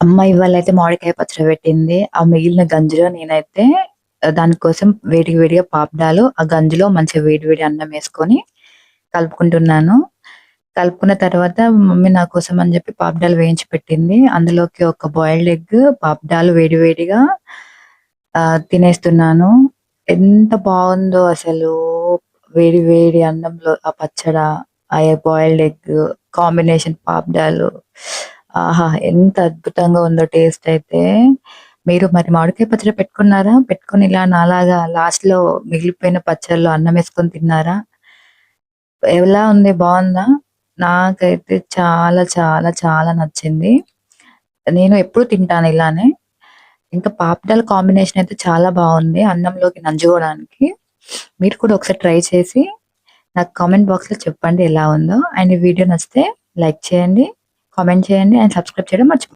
అమ్మ ఇవాళైతే మామిడికాయ పచ్చడి పెట్టింది. ఆ మిగిలిన గంజిలో నేనైతే దానికోసం వేడిగా వేడిగా పాపడాలు, ఆ గంజిలో మంచిగా వేడి వేడి అన్నం వేసుకొని కలుపుకుంటున్నాను. కలుపుకున్న తర్వాత మమ్మీ నా కోసం అని చెప్పి పాపడాలు వేయించి పెట్టింది. అందులోకి ఒక బాయిల్డ్ ఎగ్, పాపడాలు వేడి వేడిగా తినేస్తున్నాను. ఎంత బాగుందో అసలు. వేడి వేడి అన్నంలో ఆ పచ్చడ, ఆ బాయిల్డ్ ఎగ్ కాంబినేషన్ పాపడాలు. ఆహా! ఎంత అద్భుతంగా ఉందో టేస్ట్ అయితే. మీరు మరి మామిడికాయ పచ్చడి పెట్టుకున్నారా? పెట్టుకొని ఇలా నాలాగా లాస్ట్‌లో మిగిలిపోయిన పచ్చడిలో అన్నం వేసుకొని తిన్నారా? ఎలా ఉంది? బావుందా? నాకైతే చాలా చాలా చాలా నచ్చింది. నేను ఎప్పుడు తింటాను ఇలానే. ఇంకా పాపడాల కాంబినేషన్ అయితే చాలా బావుంది అన్నంలోకి నంజుకోవడానికి. మీరు కూడా ఒకసారి ట్రై చేసి నాకు కామెంట్ బాక్స్‌లో చెప్పండి ఎలా ఉందో. అండ్ ఈ వీడియో నచ్చితే లైక్ చేయండి, కామెంట్ చేయండి అండ్ సబ్స్క్రైబ్ చేయడం మర్చిపోకండి.